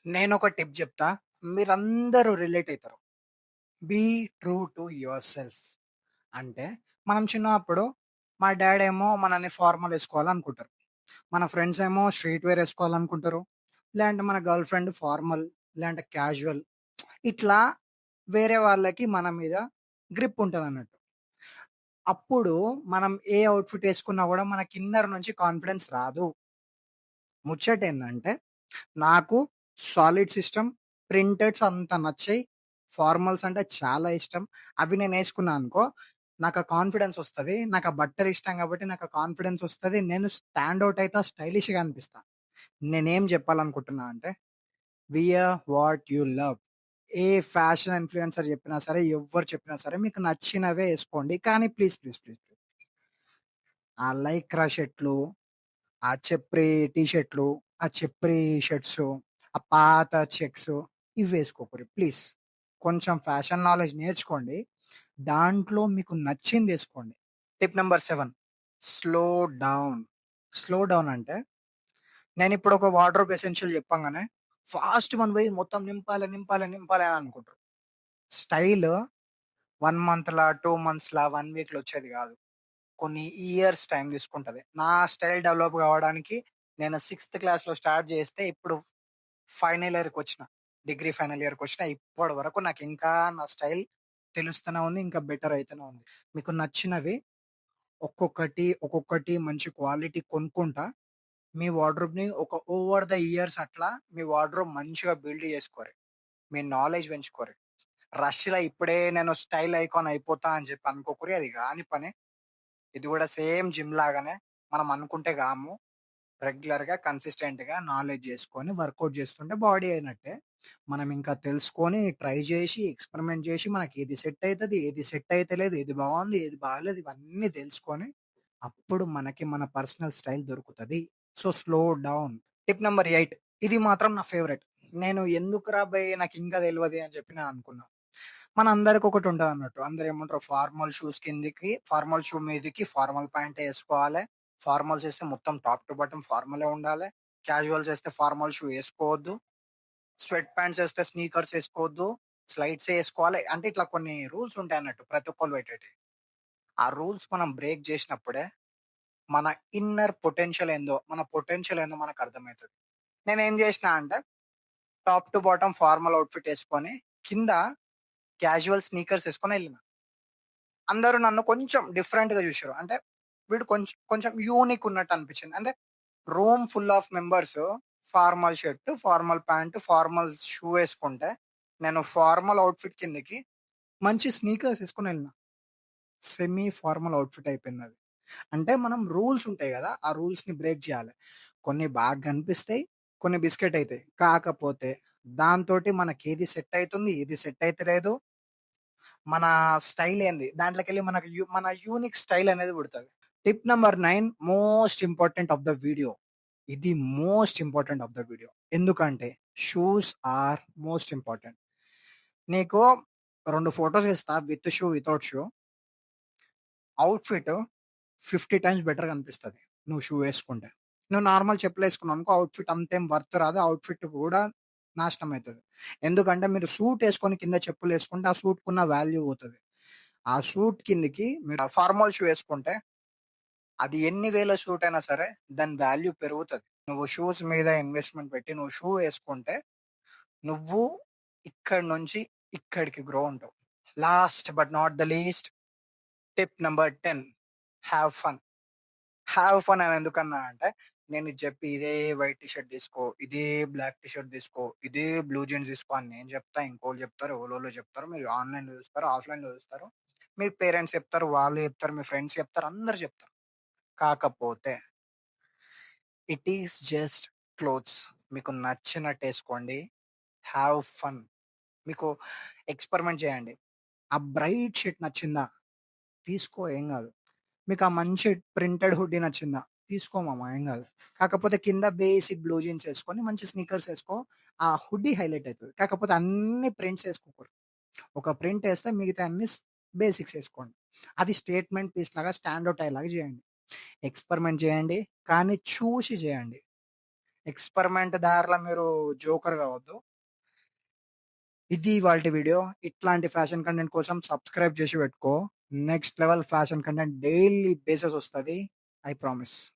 నేనొక టిప్ జెప్తా. మీరందరూ రిలేట్ అయితారు. Be true to yourself. అంటే మనం చిన్నప్పుడు మా డ్యాడేమో మనల్ని ఫార్మల్ ఏసుకోవాలనుకుంటారు. మన ఫ్రెండ్స్ ఏమో స్ట్రీట్ వేర్ ఏసుకోవాలనుకుంటారు. లేదంటే మన గర్ల్ ఫ్రెండ్ ఫార్మల్, లేదంటే క్యాజువల్ ఇట్లా వేరే వాళ్ళకి మన మీద గ్రిప్ ఉంటదన్నట్టు. అప్పుడు మనం ఏ ఔట్‌ఫిట్ ఏసుకున్నా గూడా మనకి ఇన్నర్ నుంచి కాన్ఫిడెన్స్ రాదు. ముచ్చటేందంటే నాకు సాలిడ్ సిస్టమ్, ప్రింటెడ్స్ అంత నచ్చాయి. ఫార్మల్స్ అంటే చాలా ఇష్టం. అవి నేనేసుకున్నా అనుకో, నాకా కాన్ఫిడెన్స్ ఒస్తది. నాకా బట్టలిష్టం గాబట్టి నాకా కాన్ఫిడెన్స్ ఒస్తది. నేను స్టాండ్ ఔట్ అయితా, స్టైలిష్‌గా అనిపిస్తా. నేనేం జెప్పాలనుకుంటున్నా అంటే, wear what you love. A fashion influencer జెప్పినా సరే, ఎవ్వరు చెప్పినా సరే మీకు నచ్చినవే ఏసుకోండి. కానీ ప్లీజ్ ఆ లైక్రా షర్ట్‌లు, ఆ చెప్రీ టీ షర్ట్‌లు, ఆ చెప్రీ షర్ట్సు, ఆ పాత చెక్సు ఇవేసుకోకుర్రి ప్లీజ్. కొంచెం ఫ్యాషన్ నాలెడ్జ్ నేర్చుకోండి. దాంట్లో మీకు నచ్చిందేసుకోండి. Tip number 7 slow down. Slow down అంటే నేనిప్పుడు ఒక వార్డ్‌రోబ్ ఎసెన్షియల్ చెప్పంగానే ఫాస్ట్ మనం పోయి మొత్తం నింపాలి అని అనుకుంటారు. స్టైల్ 1 మంత్‌లా, 2 మంత్స్‌లా, 1 వీక్‌లో వచ్చేది గాదు. కొన్ని ఇయర్స్ టైమ్ తీసుకుంటది. నా స్టైల్ డెవలప్ కావడానికి నేను సిక్స్త్ క్లాస్‌లో స్టార్ట్ చేస్తే ఇప్పుడు ఫైనల్ ఇయర్‌కొచ్చిన. డిగ్రీ ఫైనల్ ఇయర్‌కొచ్చిన. ఇప్పటి వరకు నాకింకా నా స్టైల్ తెలుస్తూనే ఉంది. ఇంకా బెటర్ అయితూనే ఉంది. మీకు నచ్చినవి ఒక్కొక్కటి మంచి క్వాలిటీ కొనుక్కుంటా. మీ వార్డ్‌రోబ్‌ని ఒక ఓవర్ ద ఇయర్స్ అట్లా మీ వార్డ్‌రోబ్ మంచిగా బిల్డ్ చేసుకోరి. మీ నాలెడ్జ్ పెంచుకోరి. రష్‌లో ఇప్పుడే నేను స్టైల్ ఐకాన్ అయిపోతా అని చెప్పి అనుకోకురి. అది గాని పని. ఇది గూడా సేమ్ జిమ్ లాగానే మనం అనుకుంటే గాము. రెగ్యులర్‌గా, కన్సిస్టెంట్‌గా నాలెడ్జ్ జేసుకొని వర్కౌట్ జేస్తుంటే బాడీ అయినట్టే. మనం ఇంకా తెలుసుకొని, ట్రై జేసి, ఎక్స్‌పెరిమెంట్ జేసి మనకేది సెట్ అయితది, ఏది సెట్ అయితలేదు, ఏది బావుంది, ఏది బాలేదు ఇవన్నీ తెలుసుకొని, అప్పుడు మనకి మన పర్సనల్ స్టైల్ దొరుకుతది. So, slow down. Tip number 8 ఇది మాత్రం నా ఫేవరెట్. నేను ఎందుకురా బయ్ నాకింకా తెలవది అని చెప్పి నేను అనుకున్నా. మనందరికి ఒకటి ఉంటదన్నట్టు. అందరూ ఏమంటారు ఫార్మల్ షూస్ కిందకి, ఫార్మల్ షూ మీదకి ఫార్మల్ ప్యాంటే ఏసుకోవాలె. ఫార్మల్స్ ఏస్తే మొత్తం టాప్ టు బాటమ్ ఫార్మలే ఉండాలె. క్యాజువల్స్ ఏస్తే ఫార్మల్ షూ ఏసుకోవద్దు. స్వెట్ ప్యాంట్స్ ఏస్తే స్నీకర్స్ ఏసుకోవద్దు. స్లైడ్సే ఏసుకోవాలి. అంటే ఇట్లా కొన్ని రూల్స్ ఉంటాయన్నట్టు ప్రతి ఒక్కళ్ళు పెట్టేటియి. ఆ రూల్స్ మనం బ్రేక్ జేసినప్పుడే మన ఇన్నర్ పొటెన్షియల్ ఏందో మనకర్థమైతది. నేనేం జేసినా అంటే top to bottom formal outfit ఏసుకొని కింద క్యాజువల్ స్నీకర్స్ ఏసుకొనెళ్ళిన. అందరూ నన్ను కొంచెం డిఫరెంట్‌గా జూషిర్రు. అంటే వీడు కొంచెం యూనిక్ ఉన్నట్టు అనిపించింది. అంటే room full of members formal shirt, formal pant, formal shoe ఏసుకుంటే, నేను ఫార్మల్ ఔట్‌ఫిట్ కిందకి మంచి స్నీకర్స్ ఏసుకొనెళ్ళిన. సెమీ ఫార్మల్ ఔట్‌ఫిట్ అయిపోయిందది. అంటే మనం రూల్స్ ఉంటాయి గదా! ఆ రూల్స్‌ని బ్రేక్ జేయాలి. కొన్ని బాగా గనిపిస్తాయి. కొన్ని బిస్కెట్ అయితాయి. కాకపోతే దాంతోటి మనకేది సెట్ అయితుంది, ఏది సెట్ అయితలేదు మన స్టైల్ ఏంది? దాంట్లోకెళ్ళి మనకు మన యూనిక్ స్టైల్ అనేది పుడతది. Tip number 9 most important of the video. ఇది most important of the video. ఎందుకంటే షూస్ ఆర్ మోస్ట్ ఇంపార్టెంట్. నీకు 2 ఫోటోస్ ఇస్తా with shoe, without shoe. Outfit 50 times better కనిపిస్తది. నువ్వు షూ ఏసుకుంటే. నువ్వు నార్మల్ చెప్పులేసుకున్నావనుకో ఔట్‌ఫిట్ అంతేం వర్త్ రాదు. ఔట్‌ఫిట్ కూడా నాశనం అయితది. ఎందుకంటే మీరు సూట్ ఏసుకొని కింద చెప్పులేసుకుంటే ఆ సూట్‌కున్న వాల్యూ పోతది. ఆ సూట్ కిందకి మీరు ఫార్మల్ షూ ఏసుకుంటే అది ఎన్ని వేల సూట్ అయినా సరే దాని వాల్యూ పెరుగుతది. నువ్వు షూస్ మీద ఇన్వెస్ట్‌మెంట్ పెట్టి నువ్వు షూ ఏసుకుంటే నువ్వు ఇక్కడి నుంచి ఇక్కడికి గ్రో ఉంటావు. Last but not the least tip number 10 have fun. Have fun అని ఎందుకన్నా అంటే నేను ఇది చెప్పి ఇదే వైట్ టీ షర్ట్ తీసుకో, ఇదే బ్లాక్ టీ షర్ట్ తీసుకో, ఇదే బ్లూ జీన్స్ తీసుకో అని నేను చెప్తా. ఇంకోళ్ళు చెప్తారు, ఎవలోళ్ళు చెప్తారు. మీరు ఆన్‌లైన్‌లో చూస్తారు, ఆఫ్‌లైన్‌లో చూస్తారు. మీ పేరెంట్స్ చెప్తారు, వాళ్ళు చెప్తారు, మీ ఫ్రెండ్స్ చెప్తారు, అందరూ చెప్తారు. కాకపోతే ఇట్ ఈస్ జస్ట్ క్లోత్స్. మీకు నచ్చినట్టేసుకోండి. Have fun. మీకు ఎక్స్‌పెరిమెంట్ చేయండి. ఆ బ్రైట్ షర్ట్ నచ్చిందా? తీసుకో ఏం గాదు. మీకు ఆ మంచి ప్రింటెడ్ హుడ్డీ నచ్చిందా? తీసుకో మామ ఏం గాదు. కాకపోతే కింద బేసిక్ బ్లూ జీన్స్ ఏసుకొని మంచి స్నీకర్స్ ఏసుకో. ఆ హుడ్డీ హైలైట్ అయితది. కాకపోతే అన్ని ప్రింట్స్ ఏసుకోకూడదు. ఒక ప్రింట్ ఏస్తే మిగతా అన్ని బేసిక్స్ ఏసుకోండి. అది స్టేట్‌మెంట్ పీస్ లాగా స్టాండ్ ఔట్ అయ్యేలాగా జేయండి. ఎక్స్‌పెరిమెంట్ జేయండి. కానీ చూసి జేయండి. ఎక్స్‌పెరిమెంట్ దారిల మీరు జోకర్ గావద్దు. ఇది ఇవాల్టి వీడియో. ఇట్లాంటి ఫ్యాషన్ కంటెంట్ కోసం సబ్స్క్రైబ్ చేసి పెట్టుకో. Next level fashion content daily basis ఒస్తది. I promise.